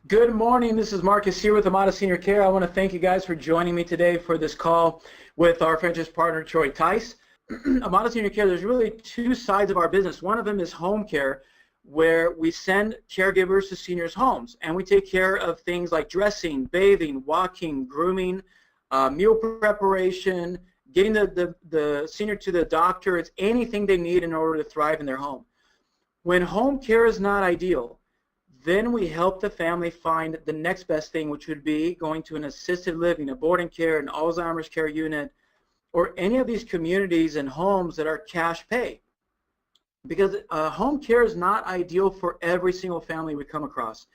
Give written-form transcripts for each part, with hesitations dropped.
Good morning. This is Marcus here with Amada Senior Care. I want to thank you guys for joining me today for this call with our franchise partner, Troy Tice. Amada Senior Care, there's really two sides of our business. One of them is home care, where we send caregivers to seniors' homes, and we take care of things like dressing, bathing, walking, grooming, meal preparation, getting the senior to the doctor. It's anything they need in order to thrive in their home. When home care is not ideal, then we help the family find the next best thing, which would be going to an assisted living, a boarding care, an Alzheimer's care unit, or any of these communities and homes that are cash pay. Because home care is not ideal for every single family we come across.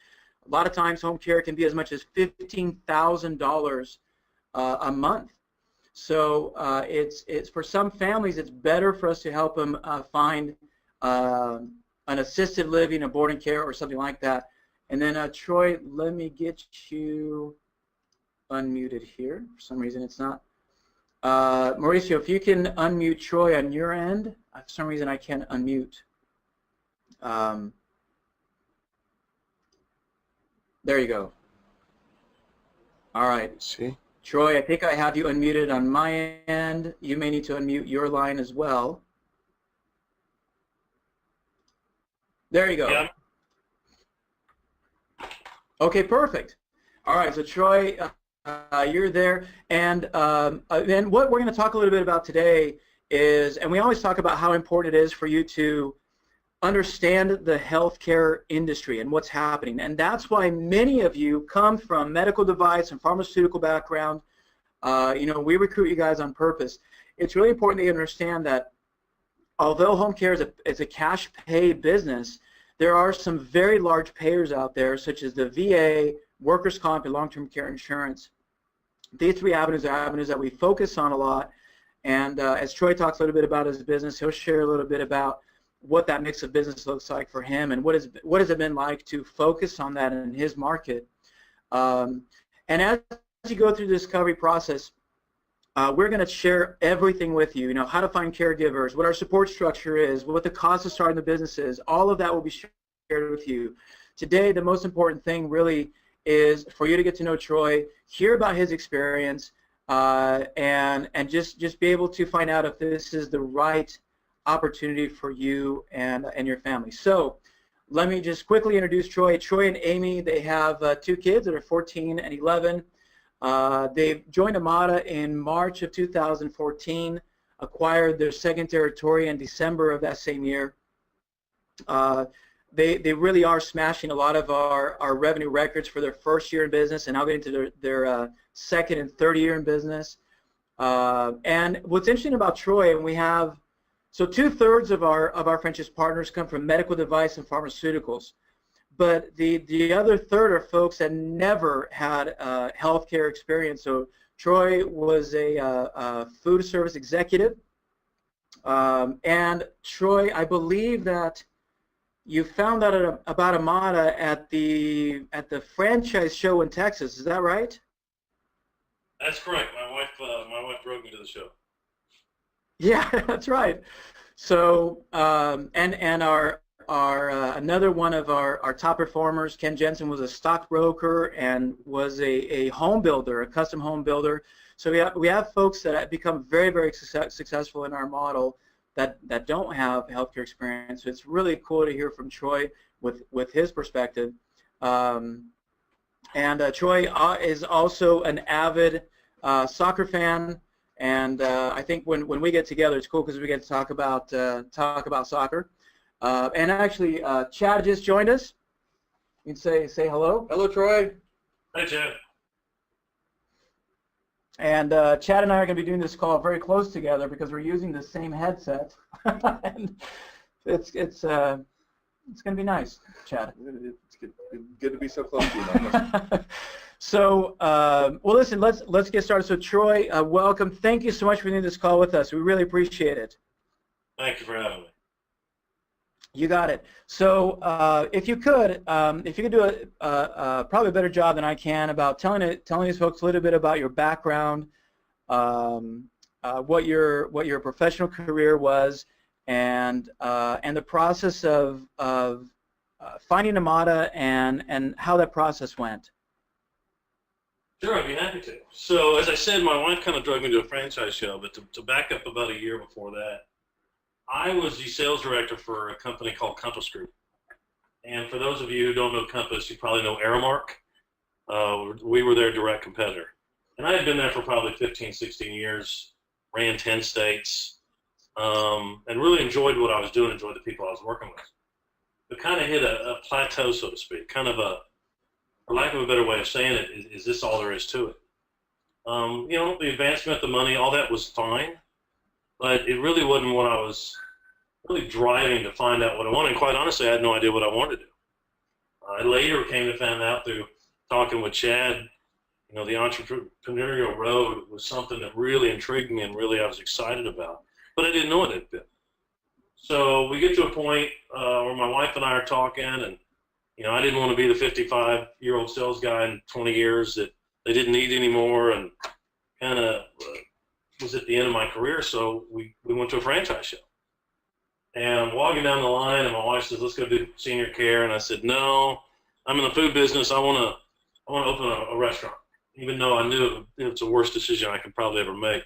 A lot of times home care can be as much as $15,000 a month. So it's for some families, it's better for us to help them find an assisted living, a boarding care, or something like that. And then Troy, let me get you unmuted here. For some reason it's not. Mauricio, if you can unmute Troy on your end. For some reason I can't unmute. There you go. All right. See? Troy, I think I have you unmuted on my end. You may need to unmute your line as well. There you go. Yeah. Okay, perfect. All right, so Troy, you're there. And then what we're going to talk a little bit about today is, and we always talk about how important it is for you to understand the healthcare industry and what's happening. And that's why many of you come from medical device and pharmaceutical background. We recruit you guys on purpose. It's really important that you understand that although home care is a cash pay business, there are some very large payers out there, such as the VA, workers' comp, and long-term care insurance. These three avenues are avenues that we focus on a lot. And as Troy talks a little bit about his business, he'll share a little bit about what that mix of business looks like for him and what has it been like to focus on that in his market. And as you go through the discovery process, we're going to share everything with you, how to find caregivers, what our support structure is, what the cost of starting the business is. All of that will be shared with you. Today, the most important thing really is for you to get to know Troy, hear about his experience, and just be able to find out if this is the right opportunity for you and your family. So let me just quickly introduce Troy. Troy and Amy, they have two kids that are 14 and 11. They've joined Amada in March of 2014, acquired their second territory in December of that same year. They really are smashing a lot of our revenue records for their first year in business, and now getting to their second and third year in business. And what's interesting about Troy, and we have, so 2/3 of our franchise partners come from medical device and pharmaceuticals. But the other third are folks that never had healthcare experience. So Troy was a food service executive, and Troy, I believe that you found out about Amada at the franchise show in Texas. Is that right? That's correct. My wife drove me to the show. Yeah, that's right. So and our another one of our top performers, Ken Jensen, was a stockbroker and was a home builder, a custom home builder. So we have folks that have become very, very successful in our model that don't have healthcare experience. So it's really cool to hear from Troy with his perspective. And Troy is also an avid soccer fan. And I think when we get together, it's cool because we get to talk about soccer. And actually, Chad just joined us. You can say hello. Hello, Troy. Hey, Chad. And Chad and I are going to be doing this call very close together because we're using the same headset. And it's going to be nice, Chad. It's good to be so close to you, man. So, well, listen, let's get started. So, Troy, welcome. Thank you so much for doing this call with us. We really appreciate it. Thank you for having me. You got it. So if you could do probably a better job than I can about telling these folks a little bit about your background, what your professional career was, and the process of finding Amada and how that process went. Sure, I'd be happy to. So, as I said, my wife kind of drug me to a franchise show, but to back up about a year before that, I was the sales director for a company called Compass Group. And for those of you who don't know Compass, you probably know Aramark. We were their direct competitor. And I had been there for probably 15, 16 years, ran 10 states, and really enjoyed what I was doing, enjoyed the people I was working with. But kind of hit a plateau, so to speak, kind of for lack of a better way of saying it, is this all there is to it? You know, the advancement, the money, all that was fine, but it really wasn't what I was really driving to find out what I wanted. And quite honestly, I had no idea what I wanted to do. I later came to find out through talking with Chad, you know, the entrepreneurial road was something that really intrigued me and really I was excited about, but I didn't know what it had been. So we get to a point where my wife and I are talking, and you know, I didn't want to be the 55-year-old sales guy in 20 years that they didn't need anymore, and kind of was at the end of my career. So we went to a franchise show, and I'm walking down the line, and my wife says, "Let's go do senior care," and I said, "No, I'm in the food business. I want to open a restaurant," even though I knew it's the worst decision I could probably ever make.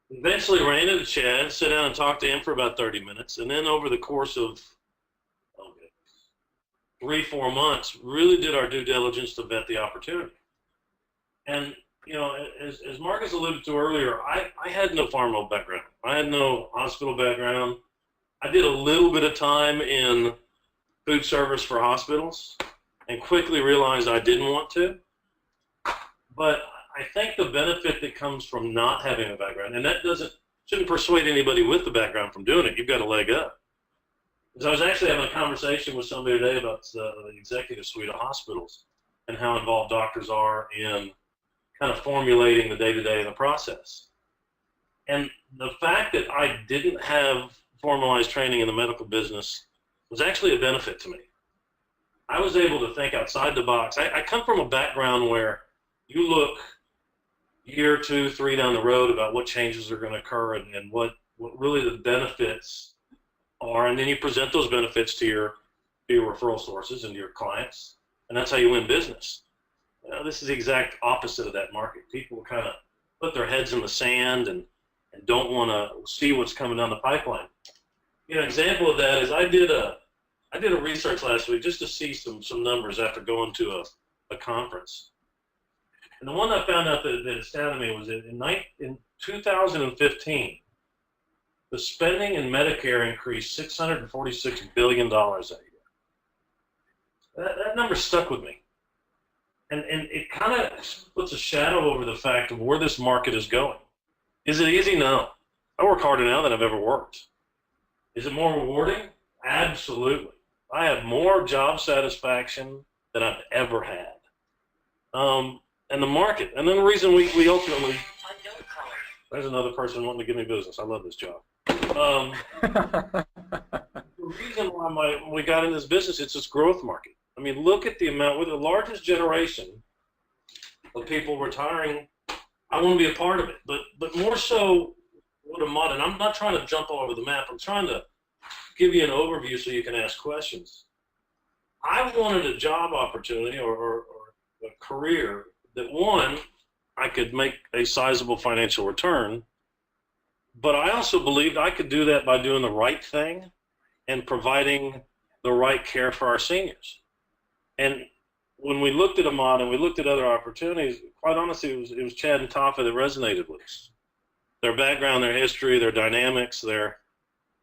Eventually ran into Chad, sat down and talked to him for about 30 minutes, and then over the course of 3-4 months, really did our due diligence to vet the opportunity. And, you know, as Marcus alluded to earlier, I had no pharma background. I had no hospital background. I did a little bit of time in food service for hospitals and quickly realized I didn't want to. But I think the benefit that comes from not having a background, and that shouldn't persuade anybody with the background from doing it. You've got a leg up. Because I was actually having a conversation with somebody today about the executive suite of hospitals and how involved doctors are in kind of formulating the day-to-day in the process. And the fact that I didn't have formalized training in the medical business was actually a benefit to me. I was able to think outside the box. I come from a background where you look year, 2, 3 down the road about what changes are going to occur and what really the benefits are, and then you present those benefits to your referral sources and your clients, and that's how you win business. You know, this is the exact opposite of that market. People kind of put their heads in the sand and don't want to see what's coming down the pipeline. You know, an example of that is I did a research last week just to see some numbers after going to a conference. And the one I found out that astounded me was in 2015, the spending in Medicare increased $646 billion that year. That number stuck with me. And it kind of puts a shadow over the fact of where this market is going. Is it easy? No. I work harder now than I've ever worked. Is it more rewarding? Absolutely. I have more job satisfaction than I've ever had. And the market. And then the reason we ultimately, there's another person wanting to give me business. I love this job. The reason why we got in this business, it's this growth market. I mean, look at the amount. We're the largest generation of people retiring. I want to be a part of it. But more so, what Amada, and I'm not trying to jump all over the map. I'm trying to give you an overview so you can ask questions. I wanted a job opportunity or a career that, one, I could make a sizable financial return, but I also believed I could do that by doing the right thing and providing the right care for our seniors. And when we looked at Amada and we looked at other opportunities, quite honestly, it was Chad and Tafa that resonated with us. Their background, their history, their dynamics, their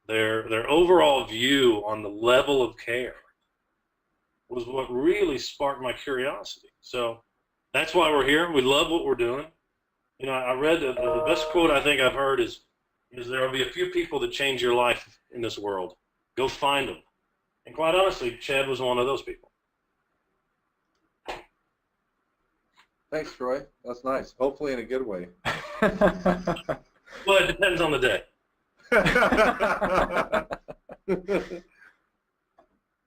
overall view on the level of care was what really sparked my curiosity. So that's why we're here. We love what we're doing. You know, I read the best quote I think I've heard is there will be a few people that change your life in this world. Go find them. And quite honestly, Chad was one of those people. Thanks, Troy. That's nice. Hopefully in a good way. Well, it depends on the day.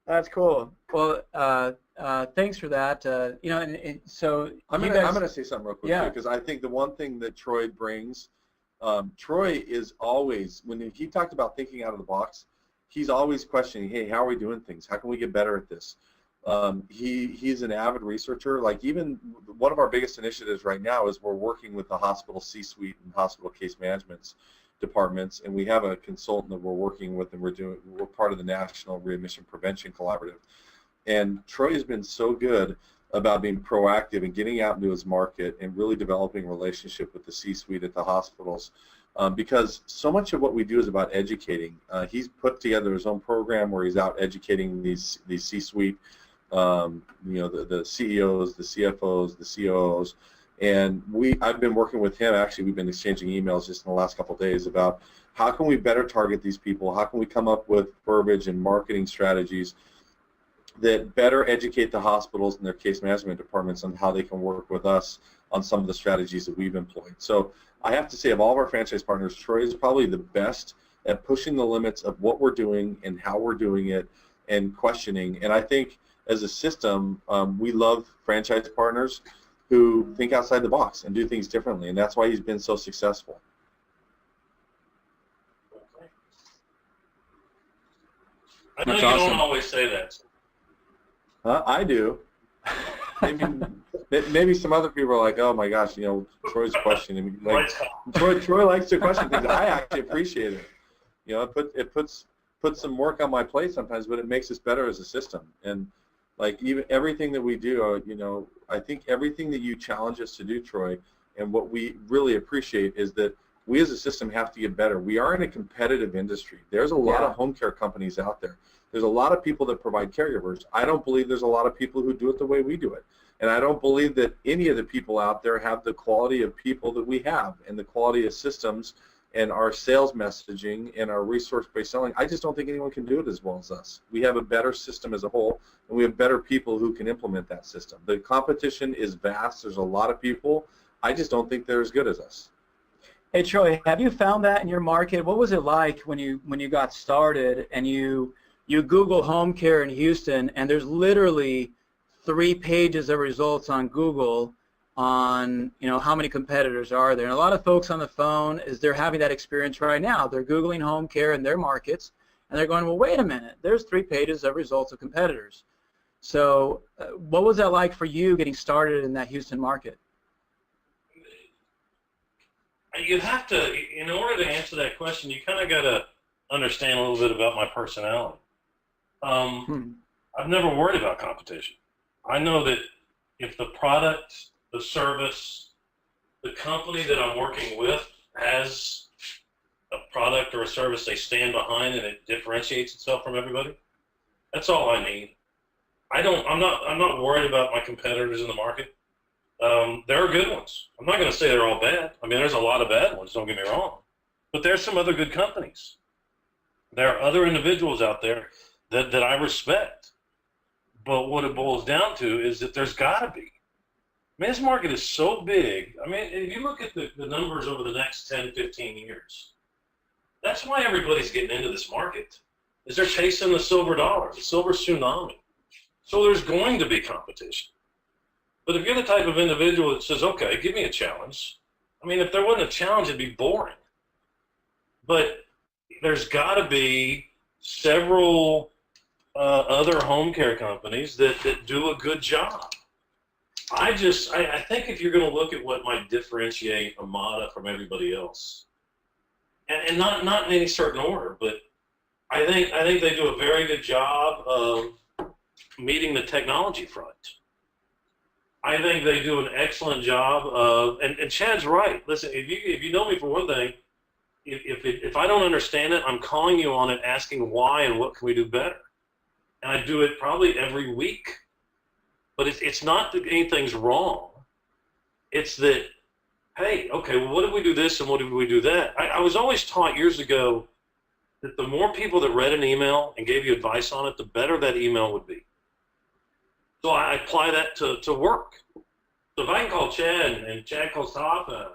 That's cool. Well, thanks for that. You know, and so I'm gonna say something real quick, Yeah. because I think the one thing that Troy brings, Troy is always, when he talked about thinking out of the box, he's always questioning, hey, how are we doing things? How can we get better at this? He's an avid researcher. Like, even one of our biggest initiatives right now is we're working with the hospital C-suite and hospital case management departments, and we have a consultant that we're working with, and we're part of the National Readmission Prevention Collaborative. And Troy has been so good about being proactive and getting out into his market and really developing a relationship with the C-suite at the hospitals, because so much of what we do is about educating. He's put together his own program where he's out educating these C-suite, the CEOs, the CFOs, the COOs, and I've been working with him. Actually, we've been exchanging emails just in the last couple of days about how can we better target these people, how can we come up with verbiage and marketing strategies that better educate the hospitals and their case management departments on how they can work with us on some of the strategies that we've employed. So I have to say, of all of our franchise partners, Troy is probably the best at pushing the limits of what we're doing and how we're doing it and questioning. And I think as a system, we love franchise partners who think outside the box and do things differently, and that's why he's been so successful. I know you don't always say that. I do. Maybe some other people are like, oh my gosh, Troy's questioning. Like, Troy likes to question things. I actually appreciate it. It puts some work on my plate sometimes, but it makes us better as a system. And like, even everything that we do, I think everything that you challenge us to do, Troy, and what we really appreciate is that we as a system have to get better. We are in a competitive industry. There's a lot of home care companies out there. There's a lot of people that provide caregivers. I don't believe there's a lot of people who do it the way we do it. And I don't believe that any of the people out there have the quality of people that we have and the quality of systems and our sales messaging and our resource-based selling. I just don't think anyone can do it as well as us. We have a better system as a whole, and we have better people who can implement that system. The competition is vast. There's a lot of people. I just don't think they're as good as us. Hey, Troy, have you found that in your market? What was it like when you got started and you Google home care in Houston, and there's literally 3 pages of results on Google on how many competitors are there? And a lot of folks on the phone, they're having that experience right now. They're Googling home care in their markets, and they're going, well, wait a minute, there's 3 pages of results of competitors. So what was that like for you getting started in that Houston market? You have to, in order to answer that question, you kind of got to understand a little bit about my personality. I've never worried about competition. I know that if the product, the service, the company that I'm working with has a product or a service they stand behind and it differentiates itself from everybody, that's all I need. I'm not worried about my competitors in the market. There are good ones. I'm not going to say they're all bad. I mean, there's a lot of bad ones, don't get me wrong. But there's some other good companies. There are other individuals out there that I respect. But what it boils down to is that there's got to be. I mean, this market is so big. I mean, if you look at the numbers over the next 10, 15 years, that's why everybody's getting into this market, is they're chasing the silver dollar, the silver tsunami. So there's going to be competition. But if you're the type of individual that says, okay, give me a challenge. I mean, if there wasn't a challenge, it'd be boring. But there's got to be several other home care companies that do a good job. I think if you're going to look at what might differentiate Amada from everybody else, and not in any certain order, but I think they do a very good job of meeting the technology front. I think they do an excellent job of, and Chad's right. Listen, if you know me for one thing, if I don't understand it, I'm calling you on it, asking why and what can we do better. And I do it probably every week. But it's not that anything's wrong. It's that, hey, okay, well, what if we do this and what if we do that? I was always taught years ago that the more people that read an email and gave you advice on it, the better that email would be. So I apply that to work. So if I can call Chad and Chad calls Tafa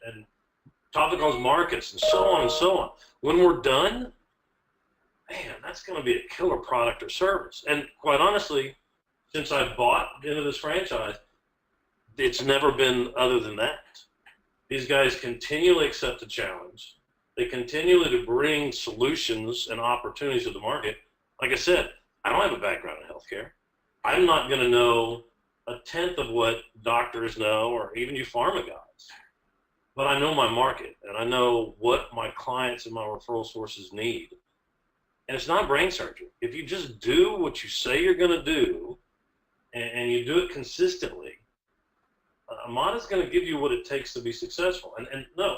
and Tafa calls Marcus and so on and so on, when we're done, man, that's going to be a killer product or service. And quite honestly, since I bought into this franchise, it's never been other than that. These guys continually accept the challenge. They continually to bring solutions and opportunities to the market. Like I said, I don't have a background in healthcare. I'm not going to know a tenth of what doctors know, or even you pharma guys. But I know my market, and I know what my clients and my referral sources need. And it's not brain surgery. If you just do what you say you're going to do, and you do it consistently, Amada's going to give you what it takes to be successful. And no,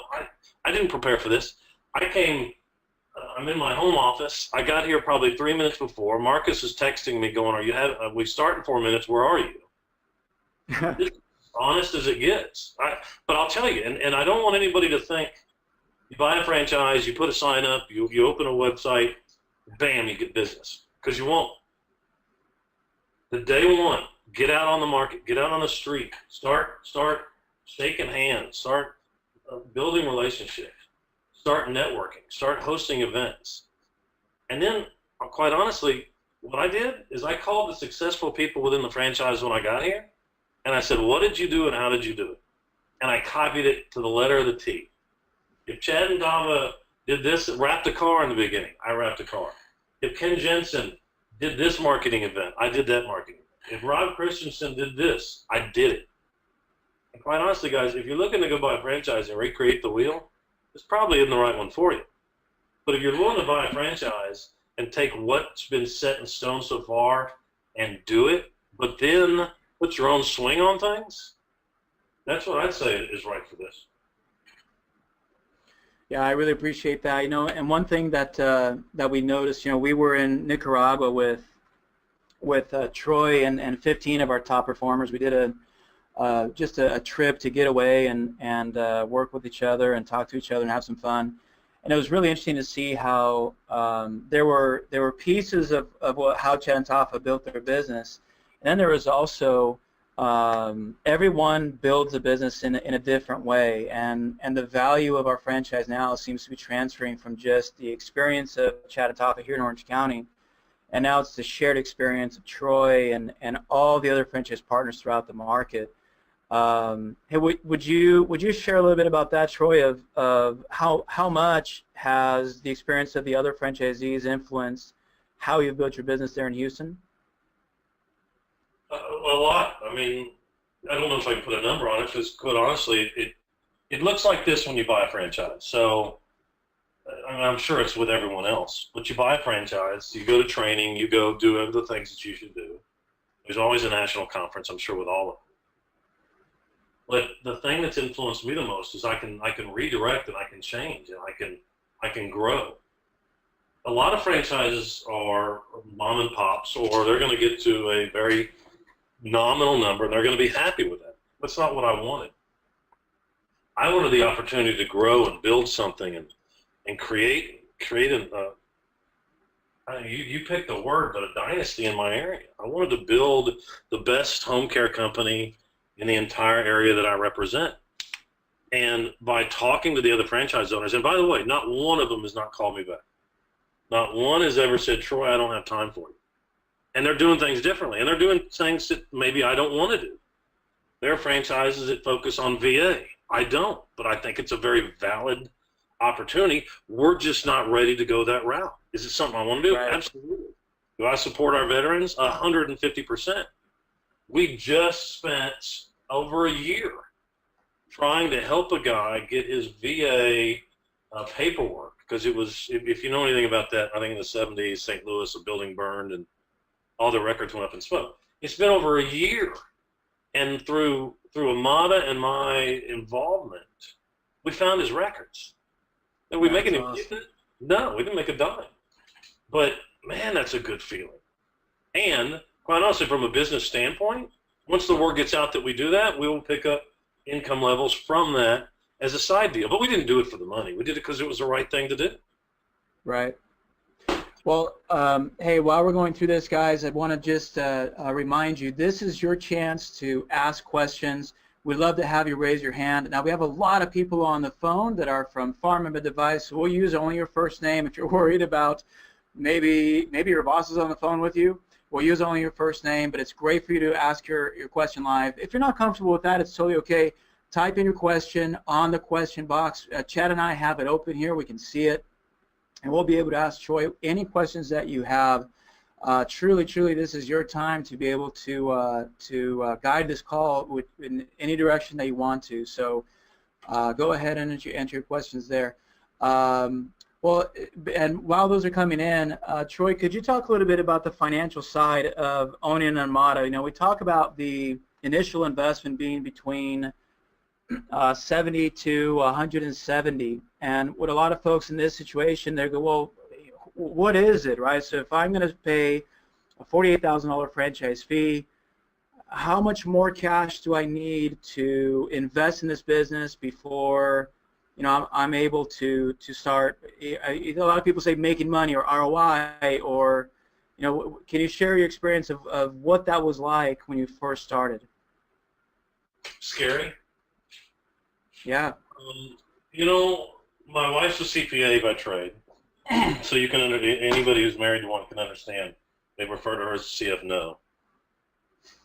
I didn't prepare for this. I'm in my home office. I got here probably 3 minutes before. Marcus is texting me going, we start in 4 minutes, where are you? This is honest as it gets. But I'll tell you, and I don't want anybody to think, you buy a franchise, you put a sign up, you open a website, bam, you get business. Because you won't. The day one, get out on the market, get out on the street, start shaking hands, start building relationships, start networking, start hosting events. And then, quite honestly, what I did is I called the successful people within the franchise when I got here, and I said, what did you do and how did you do it? And I copied it to the letter of the T. If Chad and Dava did this, wrapped a car in the beginning, I wrapped a car. If Ken Jensen did this marketing event, I did that marketing event. If Rob Christensen did this, I did it. And quite honestly, guys, if you're looking to go buy a franchise and recreate the wheel, it's probably isn't the right one for you. But if you're willing to buy a franchise and take what's been set in stone so far and do it, but then put your own swing on things, that's what I'd say is right for this. Yeah, I really appreciate that. And one thing that that we noticed, we were in Nicaragua with Troy and 15 of our top performers. We did just a trip to get away and work with each other and talk to each other and have some fun. And it was really interesting to see how there were pieces of how Chad and Tafa built their business, and then there was also everyone builds a business in a different way, and the value of our franchise now seems to be transferring from just the experience of Chad and Tafa here in Orange County, and now it's the shared experience of Troy and all the other franchise partners throughout the market. Hey, would you share a little bit about that, Troy, of how much has the experience of the other franchisees influenced how you've built your business there in Houston? A lot. I mean, I don't know if I can put a number on it, because quite honestly, it looks like this when you buy a franchise. So I'm sure it's with everyone else, but you buy a franchise, you go to training, you go do the things that you should do. There's always a national conference, I'm sure, with all of them. But the thing that's influenced me the most is I can redirect and I can change and I can grow. A lot of franchises are mom and pops, or they're going to get to a very nominal number and they're going to be happy with that. That's not what I wanted. I wanted the opportunity to grow and build something and create you picked the word, but a dynasty in my area. I wanted to build the best home care company in the entire area that I represent. And by talking to the other franchise owners, and by the way, not one of them has not called me back. Not one has ever said, Troy, I don't have time for you. And they're doing things differently, and they're doing things that maybe I don't want to do. There are franchises that focus on VA. I don't, but I think it's a very valid opportunity. We're just not ready to go that route. Is it something I want to do? Right. Absolutely. Do I support our veterans? 150%. We just spent over a year trying to help a guy get his VA paperwork, because it was, if you know anything about that, I think in the 70s, St. Louis, a building burned and all the records went up in smoke. It's been over a year, and through Amada and my involvement, we found his records. Did we make any money? No, we didn't make a dime. But man, that's a good feeling. And quite honestly, from a business standpoint, once the word gets out that we do that, we will pick up income levels from that as a side deal. But we didn't do it for the money. We did it because it was the right thing to do. Right. Well, hey, while we're going through this, guys, I want to just remind you, this is your chance to ask questions. We'd love to have you raise your hand. Now, we have a lot of people on the phone that are from Farm and Device, so we'll use only your first name. If you're worried about maybe your boss is on the phone with you, we'll use only your first name, but it's great for you to ask your question live. If you're not comfortable with that, it's totally okay. type in your question on the question box. Chad and I have it open here. We can see it, and we'll be able to ask Troy any questions that you have. Truly, this is your time to be able to guide this call in any direction that you want to. So go ahead and enter your questions there. Well, and while those are coming in, Troy, could you talk a little bit about the financial side of Onan and Amada? You know, we talk about the initial investment being between 70 to 170, and what a lot of folks in this situation, they go, well, what is it, right? So if I'm going to pay a $48,000 franchise fee, how much more cash do I need to invest in this business before, you know, I'm able to start? A lot of people say making money or ROI, or, you know, can you share your experience of what that was like when you first started? Scary. Yeah. You know, my wife's a CPA by trade, so you can anybody who's married to one can understand. They refer to her as CFNO.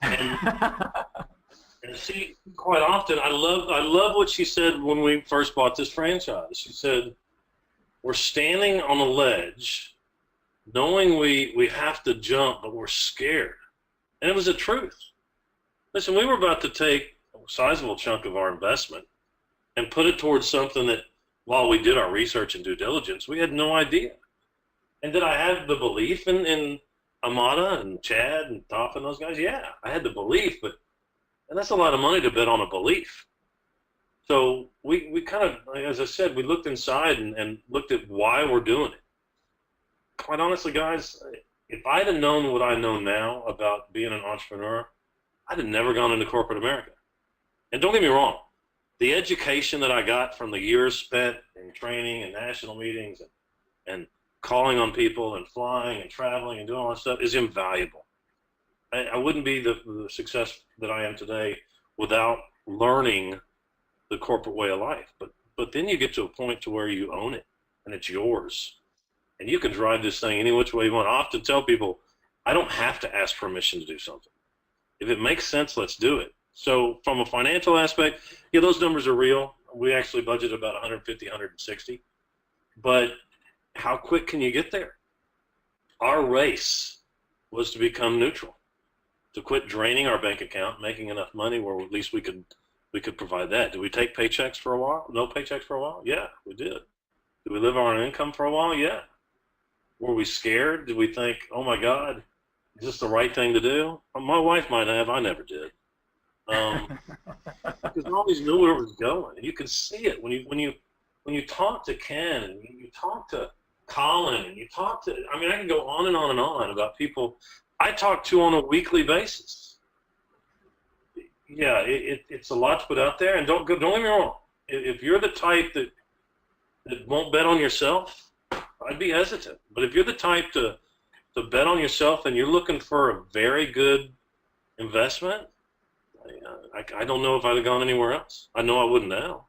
And she, quite often, I love what she said when we first bought this franchise. She said, we're standing on a ledge, knowing we have to jump, but we're scared. And it was the truth. Listen, we were about to take a sizable chunk of our investment and put it towards something that, while we did our research and due diligence, we had no idea. And did I have the belief in Amada and Chad and Top and those guys? Yeah, I had the belief, and that's a lot of money to bet on a belief. So we kind of, as I said, we looked inside and looked at why we're doing it. Quite honestly, guys, if I'd have known what I know now about being an entrepreneur, I'd have never gone into corporate America. And don't get me wrong, the education that I got from the years spent in training and national meetings and calling on people and flying and traveling and doing all that stuff is invaluable. I wouldn't be the success that I am today without learning the corporate way of life. But then you get to a point to where you own it and it's yours. And you can drive this thing any which way you want. I often tell people, I don't have to ask permission to do something. If it makes sense, let's do it. So from a financial aspect, yeah, those numbers are real. We actually budgeted about 150, 160. But how quick can you get there? Our race was to become neutral, to quit draining our bank account, making enough money where at least we could provide that. Did we take paychecks for a while? No paychecks for a while? Yeah, we did. Did we live on our income for a while? Yeah. Were we scared? Did we think, oh my God, is this the right thing to do? My wife might have. I never did. Because I always knew where it was going, and you can see it when you talk to Ken and you talk to Colin and you talk to. I mean, I can go on and on and on about people I talk to on a weekly basis. Yeah, it's a lot to put out there, and don't get me wrong. If you're the type that won't bet on yourself, I'd be hesitant. But if you're the type to bet on yourself and you're looking for a very good investment, I don't know if I'd have gone anywhere else. I know I wouldn't now.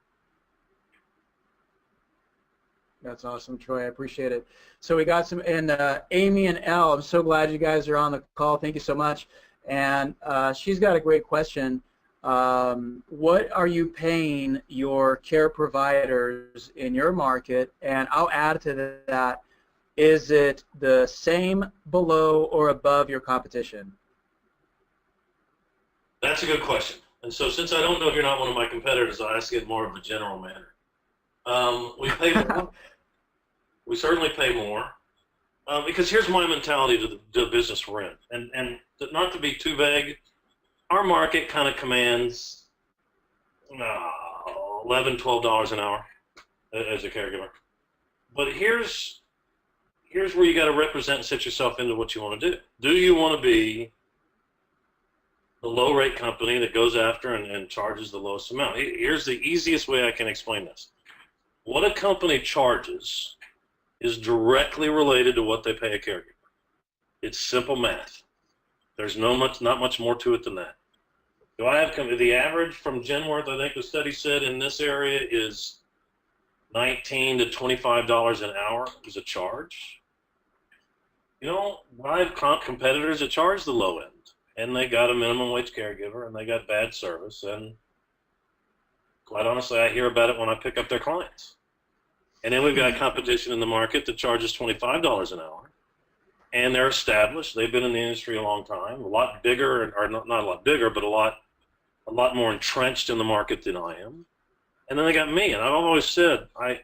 That's awesome, Troy. I appreciate it. So we got some, and Amy and Elle, I'm so glad you guys are on the call. Thank you so much. And she's got a great question. What are you paying your care providers in your market? And I'll add to that, is it the same, below, or above your competition? That's a good question. And so since I don't know if you're not one of my competitors, I'll ask it more of a general manner. We pay more. We certainly pay more. Because here's my mentality to the business we're in. And not to be too vague, our market kind of commands $11, $12 an hour as a caregiver. But here's where you got to represent and set yourself into what you want to do. Do you want to be the low rate company that goes after and charges the lowest amount? Here's the easiest way I can explain this. What a company charges is directly related to what they pay a caregiver. It's simple math. There's not much more to it than that. Do I have the average from Genworth? I think the study said in this area is $19 to $25 an hour is a charge. You know, I have competitors that charge the low end, and they got a minimum wage caregiver, and they got bad service, and quite honestly, I hear about it when I pick up their clients. And then we've got competition in the market that charges $25 an hour. And they're established. They've been in the industry a long time, a lot bigger, or not a lot bigger, but a lot more entrenched in the market than I am. And then they got me, and I've always said, I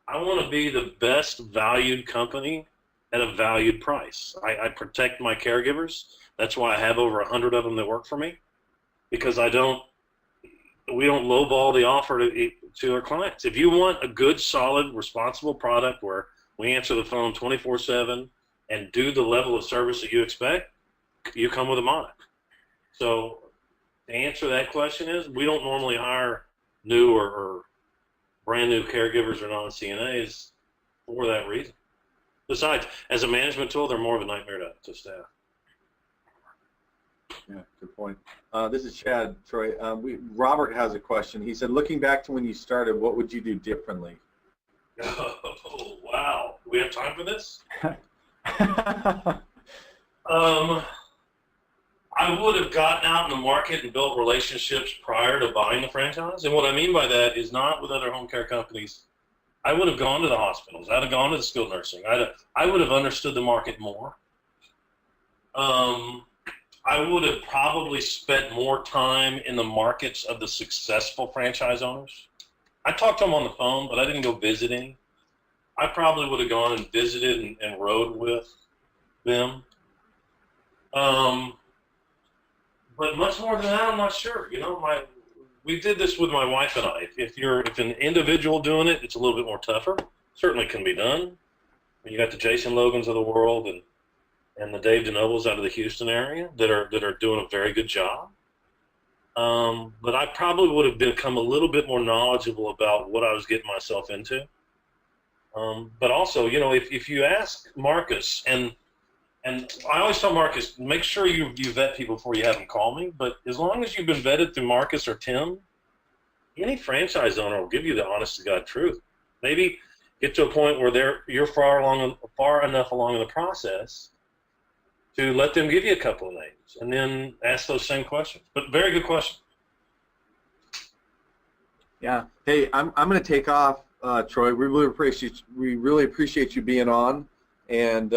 want to be the best valued company at a valued price. I protect my caregivers. That's why I have over 100 of them that work for me, because we don't lowball the offer to our clients. If you want a good, solid, responsible product where we answer the phone 24/7 and do the level of service that you expect, you come with Amada. So the answer to that question is we don't normally hire new or brand new caregivers or non-CNAs for that reason. Besides, as a management tool, they're more of a nightmare to staff. Yeah, good point. This is Chad, Troy. Robert has a question. He said, looking back to when you started, what would you do differently? Oh, wow. Do we have time for this? I would have gotten out in the market and built relationships prior to buying the franchise. And what I mean by that is not with other home care companies. I would have gone to the hospitals. I'd have gone to the skilled nursing. I would have understood the market more. I would have probably spent more time in the markets of the successful franchise owners. I talked to them on the phone, but I didn't go visit any. I probably would have gone and visited and rode with them. But much more than that, I'm not sure. You know, we did this with my wife and I. If an individual doing it, it's a little bit more tougher. Certainly can be done. You got the Jason Logans of the world and the Dave DeNobles out of the Houston area that are doing a very good job. But I probably would have become a little bit more knowledgeable about what I was getting myself into. But also, you know, if you ask Marcus, and I always tell Marcus, make sure you vet people before you have them call me. But as long as you've been vetted through Marcus or Tim, any franchise owner will give you the honest to God truth. Maybe get to a point where you're far enough along in the process to let them give you a couple of names, and then ask those same questions. But very good question. Yeah. Hey, I'm going to take off, Troy. We really appreciate you being on. And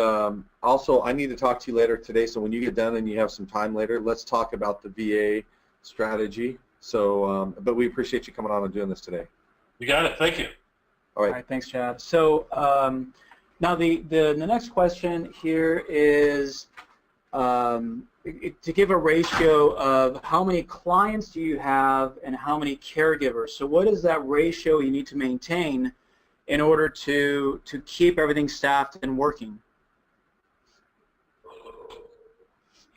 also, I need to talk to you later today. So when you get done and you have some time later, let's talk about the VA strategy. So, but we appreciate you coming on and doing this today. You got it. Thank you. All right. All right, thanks, Chad. So now the next question here is to give a ratio of how many clients do you have and how many caregivers. So what is that ratio you need to maintain in order to keep everything staffed and working?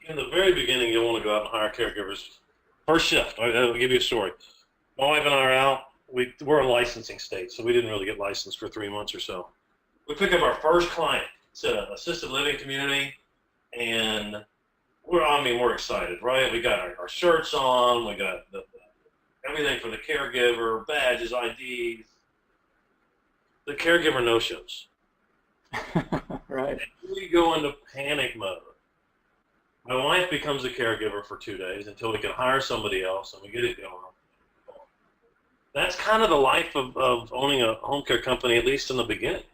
In the very beginning, you'll want to go out and hire caregivers. First shift. I'll give you a story. My wife and I are out. We're a licensing state, so we didn't really get licensed for 3 months or so. We pick up our first client. It's an assisted living community, and we're excited, right? We got our shirts on. We got everything for the caregiver, badges, IDs. The caregiver no-shows. Right. And we go into panic mode. My wife becomes a caregiver for 2 days until we can hire somebody else and we get it going. That's kind of the life of owning a home care company, at least in the beginning.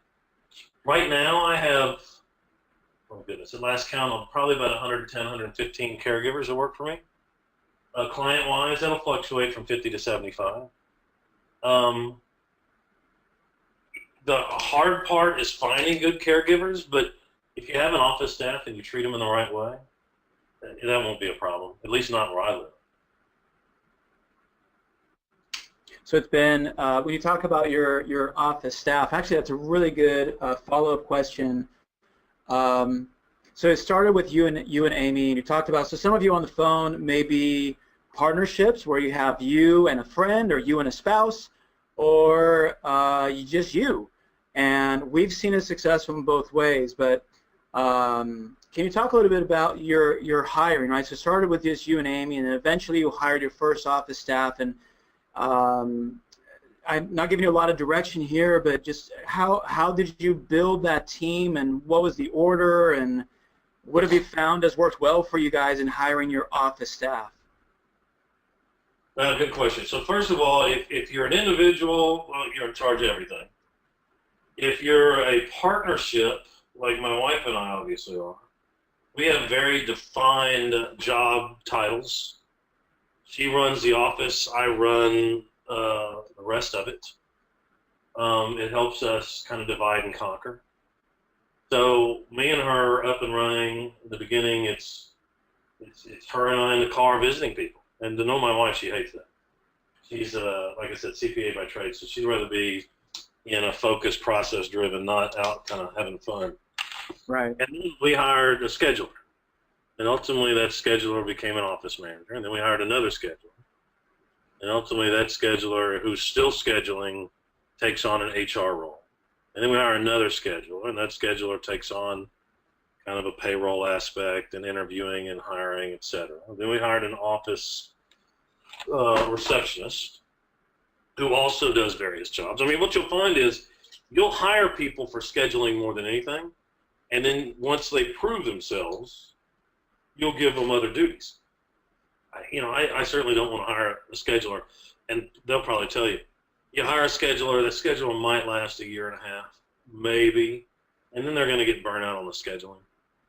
Right now I have, oh goodness, at last count, probably about 110, 115 caregivers that work for me. Client-wise, that'll fluctuate from 50 to 75. The hard part is finding good caregivers, but if you have an office staff and you treat them in the right way, that won't be a problem, at least not where I live. So it's been, when you talk about your office staff, actually that's a really good follow-up question. So it started with you and Amy, and you talked about, so some of you on the phone may be partnerships where you have you and a friend, or you and a spouse, or just you. And we've seen it successful in both ways, but can you talk a little bit about your hiring, right? So it started with just you and Amy, and then eventually you hired your first office staff, and I'm not giving you a lot of direction here, but just how did you build that team, and what was the order, and what have you found has worked well for you guys in hiring your office staff? Good question. So first of all, if you're an individual, well, you're in charge of everything. If you're a partnership, like my wife and I obviously are, we have very defined job titles. She runs the office, I run the rest of it. It helps us kind of divide and conquer. So me and her up and running. In the beginning, it's her and I in the car visiting people. And to know my wife, she hates that. She's, like I said, CPA by trade, so she'd rather be in a focused, process-driven, not out kind of having fun. Right. And then we hired a scheduler. And ultimately, that scheduler became an office manager. And then we hired another scheduler. And ultimately, that scheduler, who's still scheduling, takes on an HR role. And then we hire another scheduler, and that scheduler takes on kind of a payroll aspect and interviewing and hiring, et cetera. Then we hired an office receptionist who also does various jobs. I mean, what you'll find is you'll hire people for scheduling more than anything, and then once they prove themselves, you'll give them other duties. I certainly don't want to hire a scheduler, and they'll probably tell you, you hire a scheduler, that scheduler might last a year and a half, maybe, and then they're going to get burnt out on the scheduling.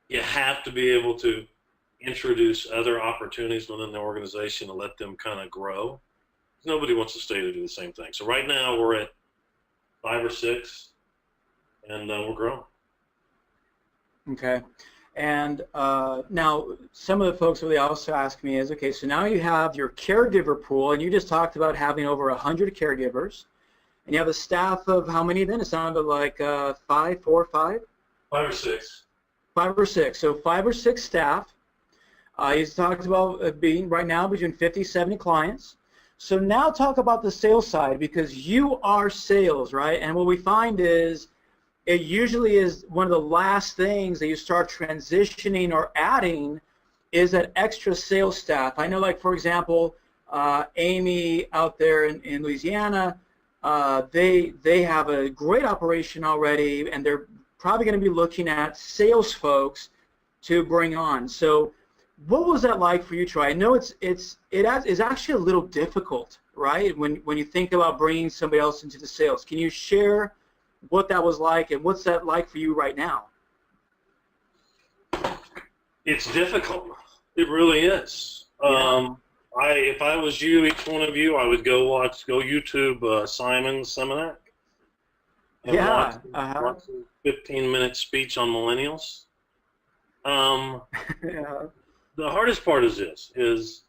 You have to be able to introduce other opportunities within the organization to let them kind of grow. Nobody wants to stay to do the same thing. So right now we're at 5 or 6, and we're growing. Okay. And now some of the folks really also ask me is, okay, so now you have your caregiver pool, and you just talked about having over 100 caregivers, and you have a staff of how many then? It sounded like 5, 4 or 5? 5 or 6. 5 or 6. So 5 or 6 staff. He's talked about being right now between 50, 70 clients. So now talk about the sales side, because you are sales, right? And what we find is it usually is one of the last things that you start transitioning or adding is that extra sales staff. I know, like, for example, Amy out there in Louisiana, they have a great operation already, and they're probably going to be looking at sales folks to bring on. So what was that like for you, Troy? I know it is actually a little difficult, right, when you think about bringing somebody else into the sales. Can you share what that was like, and what's that like for you right now? It's difficult. It really is. Yeah. If I was you, each one of you, I would go YouTube Simon Simonak. And Yeah. watch a 15-minute speech on millennials. Yeah. The hardest part is this, is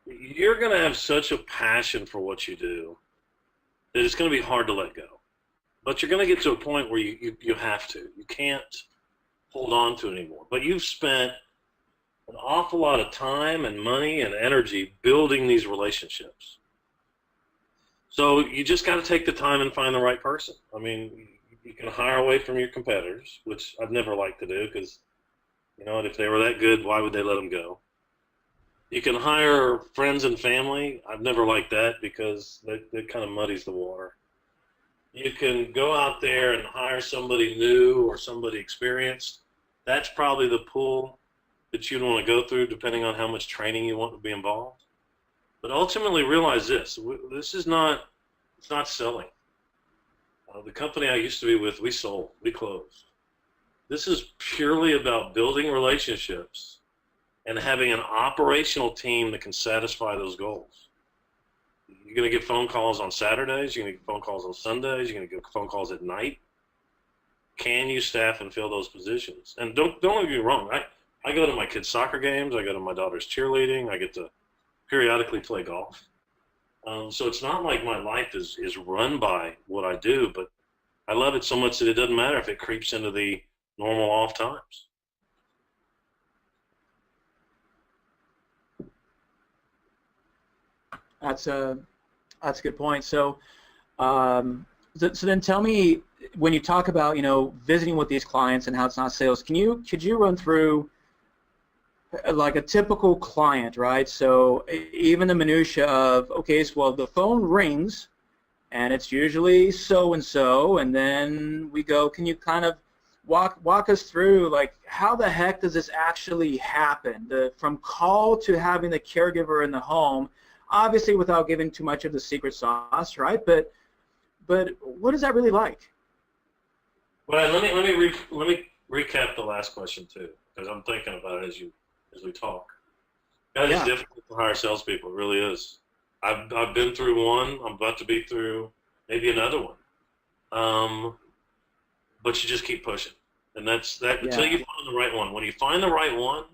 you're going to have such a passion for what you do that it's going to be hard to let go. But you're going to get to a point where you have to. You can't hold on to it anymore. But you've spent an awful lot of time and money and energy building these relationships. So you just got to take the time and find the right person. I mean, you can hire away from your competitors, which I've never liked to do because, if they were that good, why would they let them go? You can hire friends and family. I've never liked that because that kind of muddies the water. You can go out there and hire somebody new or somebody experienced. That's probably the pool that you'd want to go through depending on how much training you want to be involved. But ultimately realize this, it's not selling. The company I used to be with, we sold, we closed. This is purely about building relationships and having an operational team that can satisfy those goals. You're going to get phone calls on Saturdays. You're going to get phone calls on Sundays. You're going to get phone calls at night. Can you staff and fill those positions? And don't get me wrong. I go to my kids' soccer games. I go to my daughter's cheerleading. I get to periodically play golf. So it's not like my life is run by what I do, but I love it so much that it doesn't matter if it creeps into the normal off times. That's a good point. So, so then tell me, when you talk about visiting with these clients and how it's not sales, could you run through like a typical client, right? So even the minutia of, okay, so well, the phone rings and it's usually so and so, and then we go, can you kind of walk us through, like, how the heck does this actually happen? From call to having the caregiver in the home. obviously without giving too much of the secret sauce, right? But what is that really like? Well, let me recap the last question too, because I'm thinking about it as we talk. That is difficult to hire salespeople. It really is. I've been through one. I'm about to be through maybe another one. But you just keep pushing, and that's that until you find the right one. When you find the right one,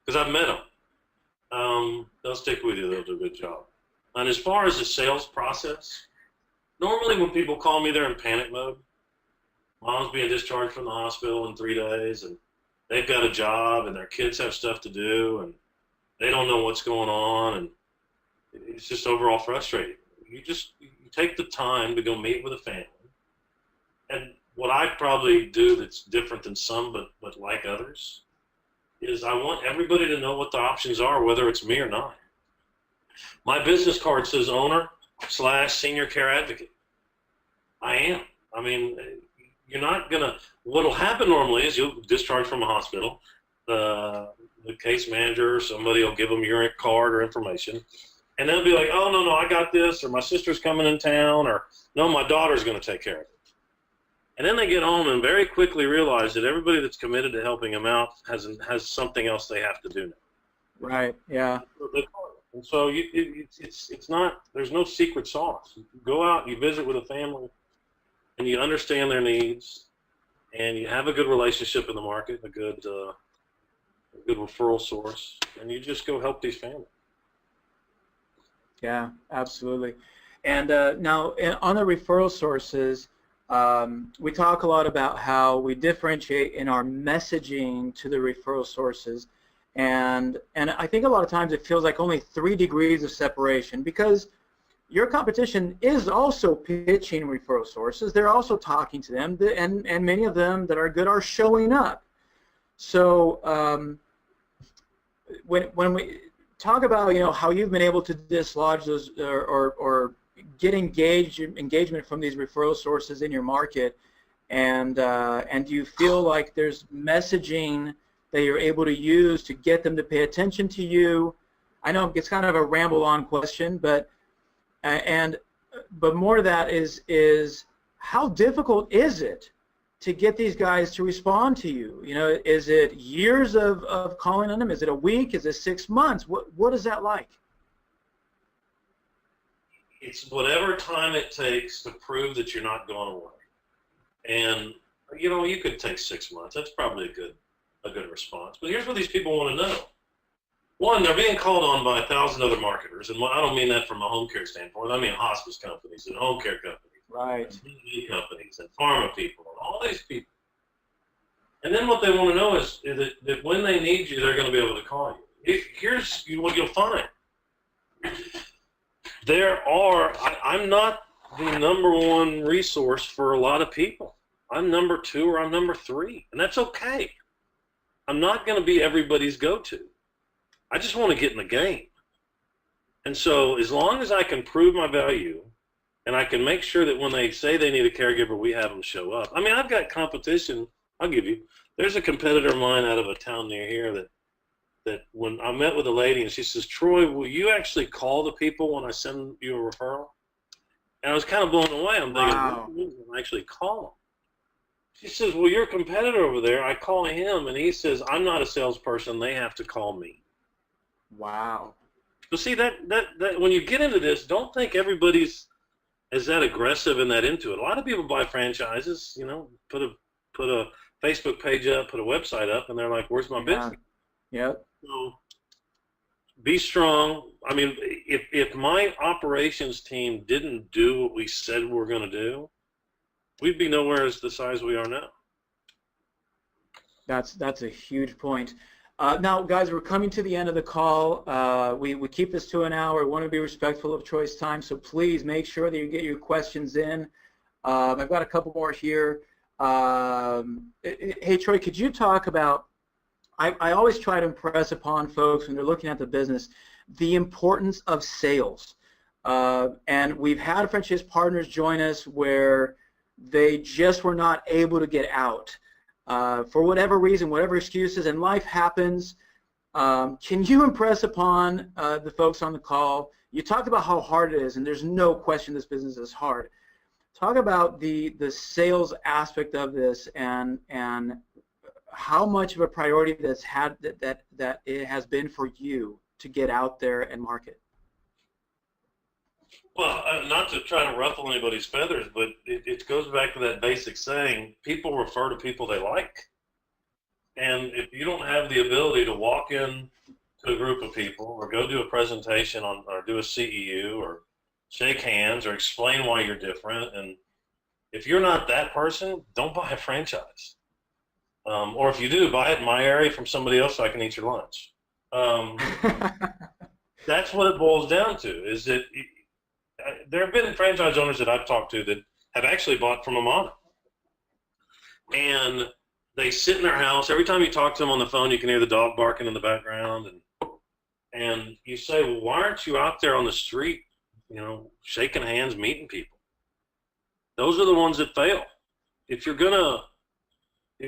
because I've met them, they'll stick with you. They'll do a good job. And as far as the sales process, normally when people call me, they're in panic mode. Mom's being discharged from the hospital in 3 days, and they've got a job, and their kids have stuff to do, and they don't know what's going on, and it's just overall frustrating. You take the time to go meet with a family, and what I probably do that's different than some, but like others, is I want everybody to know what the options are, whether it's me or not. My business card says owner/senior care advocate. I am. I mean, you're not gonna. What'll happen normally is you'll discharge from a hospital. The case manager or somebody will give them your card or information, and they'll be like, "Oh no, I got this," or "My sister's coming in town," or "No, my daughter's going to take care of it." And then they get home and very quickly realize that everybody that's committed to helping them out has something else they have to do now. Right. Yeah. And so it's not. There's no secret sauce. You go out, you visit with a family, and you understand their needs, and you have a good relationship in the market, a good referral source, and you just go help these families. Yeah, absolutely. And now on the referral sources, we talk a lot about how we differentiate in our messaging to the referral sources, and I think a lot of times it feels like only 3 degrees of separation, because your competition is also pitching referral sources. They're also talking to them, and many of them that are good are showing up. So when we talk about how you've been able to dislodge those or get engagement from these referral sources in your market, and do you feel like there's messaging that you're able to use to get them to pay attention to you? I know it's kind of a ramble-on question, but more to that is how difficult is it to get these guys to respond to you? Is it years of calling on them? Is it a week? Is it 6 months? What is that like? It's whatever time it takes to prove that you're not going away. And you could take 6 months. That's probably a good response. But here's what these people want to know. One, they're being called on by 1,000 other marketers, and I don't mean that from a home care standpoint. I mean hospice companies and home care companies. Right. And TV companies and pharma people and all these people. And then what they want to know is that when they need you, they're going to be able to call you. Here's what you'll find. I'm not the #1 resource for a lot of people. I'm number 2 or I'm number 3, and that's okay. I'm not going to be everybody's go-to. I just want to get in the game. And so as long as I can prove my value, and I can make sure that when they say they need a caregiver, we have them show up. I mean, I've got competition. I'll give you. There's a competitor of mine out of a town near here that when I met with a lady and she says, "Troy, will you actually call the people when I send you a referral?" And I was kind of blown away. I'm thinking, wow. I actually call them. She says, "Well, your competitor over there, I call him, and he says, I'm not a salesperson. They have to call me." Wow. So see, that when you get into this, don't think everybody's as that aggressive and that into it. A lot of people buy franchises, put a Facebook page up, put a website up, and they're like, "Where's my business?" Yep. So be strong. I mean, if my operations team didn't do what we said we were going to do, we'd be nowhere as the size we are now. That's a huge point. Now, guys, we're coming to the end of the call. We keep this to an hour. We want to be respectful of Troy's time, so please make sure that you get your questions in. I've got a couple more here. Hey, Troy, could you talk about, I always try to impress upon folks when they're looking at the business, the importance of sales. And we've had franchise partners join us where they just were not able to get out. For whatever reason, whatever excuses, and life happens. Can you impress upon the folks on the call you talked about how hard it is, and there's no question this business is hard. Talk about the sales aspect of this, and how much of a priority that it has been for you to get out there and market. Well, not to try to ruffle anybody's feathers, but it goes back to that basic saying: people refer to people they like. And if you don't have the ability to walk in to a group of people, or go do a presentation on, or do a CEU, or shake hands, or explain why you're different, and if you're not that person, don't buy a franchise. Or if you do, buy it in my area from somebody else so I can eat your lunch. That's what it boils down to, is that there have been franchise owners that I've talked to that have actually bought from Amada. And they sit in their house. Every time you talk to them on the phone, you can hear the dog barking in the background. And you say, well, why aren't you out there on the street, shaking hands, meeting people? Those are the ones that fail. If you're gonna be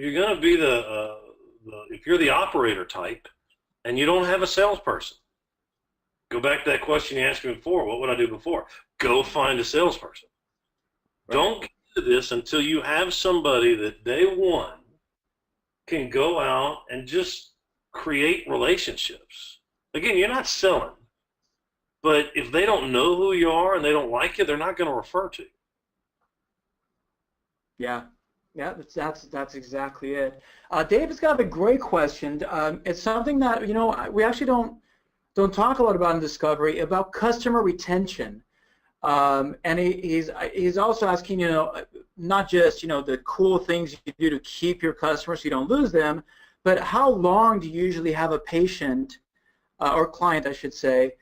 if you're the operator type and you don't have a salesperson, go back to that question you asked me before. What would I do before? Go find a salesperson. Right. Don't get into this until you have somebody that day one can go out and just create relationships. Again, you're not selling, but if they don't know who you are and they don't like you, they're not going to refer to you. Yeah, that's exactly it. David's got a great question. It's something that we actually don't talk a lot about in Discovery, about customer retention. And he's also asking, not just the cool things you do to keep your customers so you don't lose them, but how long do you usually have a patient or client, I should say,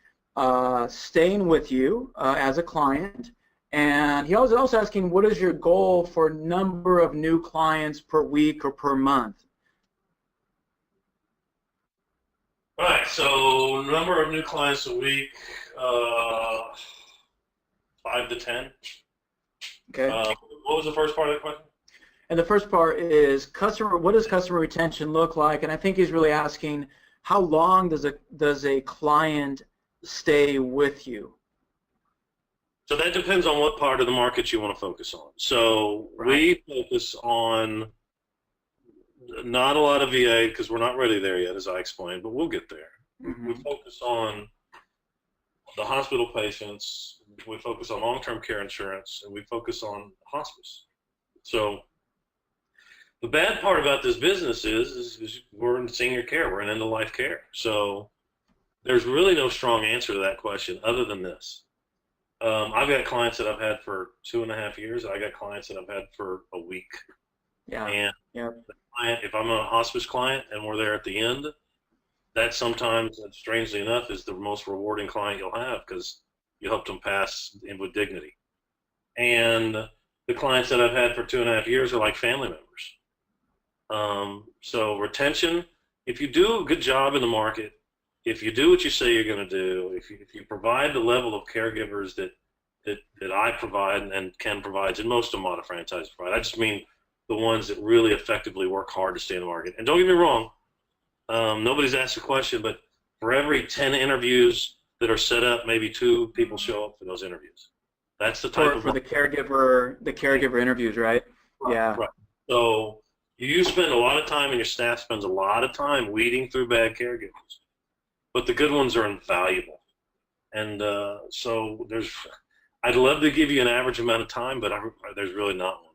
staying with you as a client? And he was also asking, what is your goal for number of new clients per week or per month? Right, so number of new clients a week, 5 to 10. Okay. What was the first part of the question? And the first part is what does customer retention look like? And I think he's really asking, how long does a client stay with you? So that depends on what part of the market you want to focus on. So we focus on not a lot of VA because we're not ready there yet, as I explained, but we'll get there. Mm-hmm. We focus on the hospital patients, we focus on long-term care insurance, and we focus on hospice. So the bad part about this business is we're in senior care, we're in end-of-life care. So there's really no strong answer to that question other than this. I've got clients that I've had for 2.5 years. I got clients that I've had for a week. Yeah. And the client, if I'm a hospice client and we're there at the end, that sometimes, strangely enough, is the most rewarding client you'll have because you helped them pass in with dignity. And the clients that I've had for 2.5 years are like family members. So retention, if you do a good job in the market, if you do what you say you're going to do, if you provide the level of caregivers that I provide and Ken provides, and most of Amada franchises provide, I just mean the ones that really effectively work hard to stay in the market. And don't get me wrong, nobody's asked a question, but for every 10 interviews that are set up, maybe 2 people show up for those interviews. That's the type for the caregiver interviews, right? Yeah. Right. So you spend a lot of time, and your staff spends a lot of time weeding through bad caregivers. But the good ones are invaluable. And so I'd love to give you an average amount of time, but there's really not one.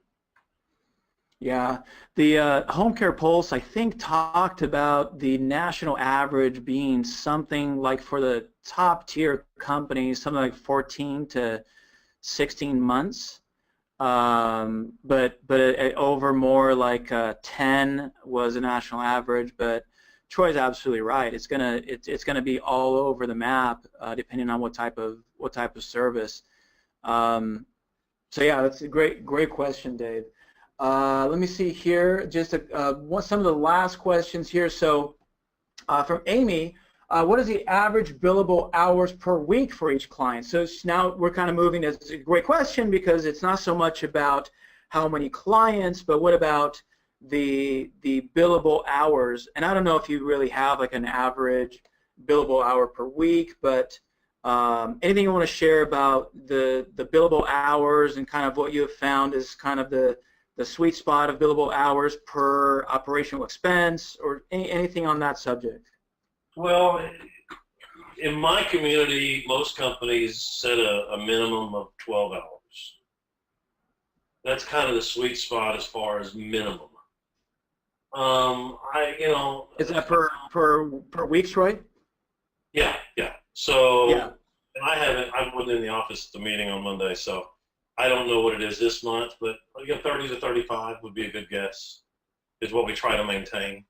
Yeah. The Home Care Pulse, I think, talked about the national average being something like, for the top tier companies, something like 14 to 16 months. But over more like 10 was a national average. But Troy's absolutely right. It's gonna be all over the map, depending on what type of service. So yeah, that's a great question, Dave. Let me see here. Just some of the last questions here. So from Amy, what is the average billable hours per week for each client? So now we're kind of moving. It's a great question because it's not so much about how many clients, but what about the billable hours? And I don't know if you really have like an average billable hour per week, but Anything you want to share about the billable hours and kind of what you have found is kind of the sweet spot of billable hours per operational expense, or anything on that subject? Well, in my community, most companies set a minimum of 12 hours. That's kind of the sweet spot as far as minimum. Is that per week, Troy? Yeah. So, Yeah. and I wasn't in the office at the meeting on Monday, so I don't know what it is this month, but 30 to 35 would be a good guess, is what we try to maintain.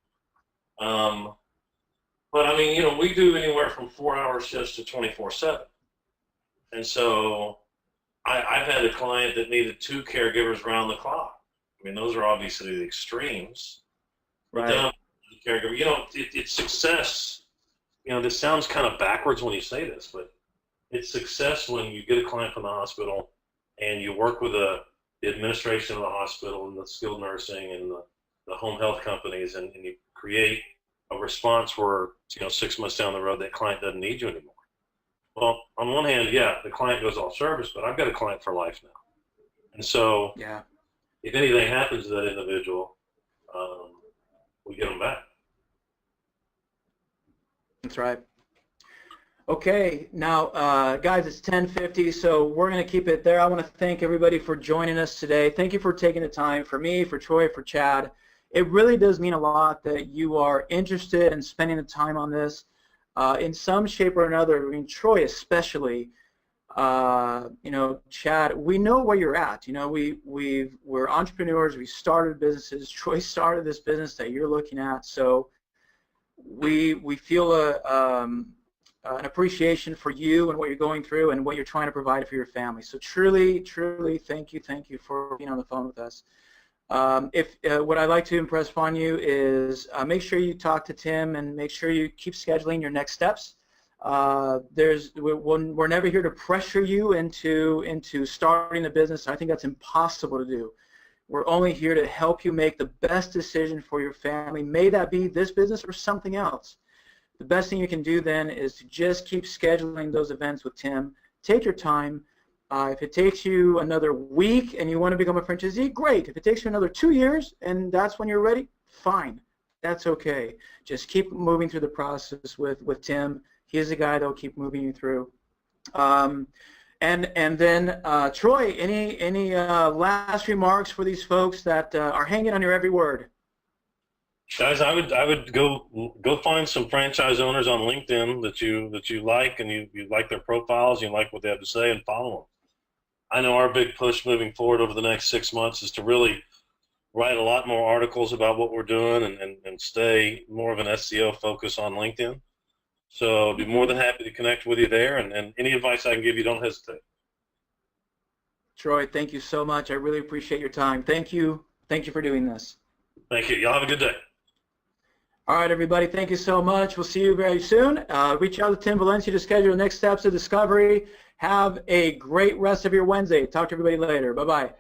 But I mean, we do anywhere from 4-hour shifts to 24/7. And so I've had a client that needed 2 caregivers around the clock. I mean, those are obviously the extremes. Right. But then, caregiver, it's success. This sounds kind of backwards when you say this, but it's success when you get a client from the hospital and you work with the administration of the hospital and the skilled nursing and the home health companies, and you create a response where, 6 months down the road, that client doesn't need you anymore. Well, on one hand, yeah, the client goes off service, but I've got a client for life now. And so yeah, if anything happens to that individual, we get them back. that's right. Okay, now, guys, it's 10:50, so we're going to keep it there. I want to thank everybody for joining us today. Thank you for taking the time, for me, for Troy, for Chad. It really does mean a lot that you are interested in spending the time on this in some shape or another. I mean, Troy especially, Chad, we know where you're at. We're entrepreneurs. We started businesses. Troy started this business that you're looking at. So we feel an appreciation for you and what you're going through and what you're trying to provide for your family. So truly, truly, thank you for being on the phone with us. What I'd like to impress upon you is make sure you talk to Tim and make sure you keep scheduling your next steps. We're never here to pressure you into starting a business. I think that's impossible to do. We're only here to help you make the best decision for your family. May that be this business or something else. The best thing you can do then is to just keep scheduling those events with Tim. Take your time. If it takes you another week and you want to become a franchisee, great. If it takes you another 2 years and that's when you're ready, fine. That's okay. Just keep moving through the process with Tim. He's the guy that will keep moving you through. And then Troy, any last remarks for these folks that are hanging on your every word? Guys, I would go find some franchise owners on LinkedIn that you like, and you like their profiles, you like what they have to say, and follow them. I know our big push moving forward over the next 6 months is to really write a lot more articles about what we're doing and stay more of an SEO focus on LinkedIn. So I'd be more than happy to connect with you there, and any advice I can give you, don't hesitate. Troy, thank you so much. I really appreciate your time. Thank you. Thank you for doing this. Thank you. Y'all have a good day. All right, everybody. Thank you so much. We'll see you very soon. Reach out to Tim Valencia to schedule the next steps of discovery. Have a great rest of your Wednesday. Talk to everybody later. Bye-bye.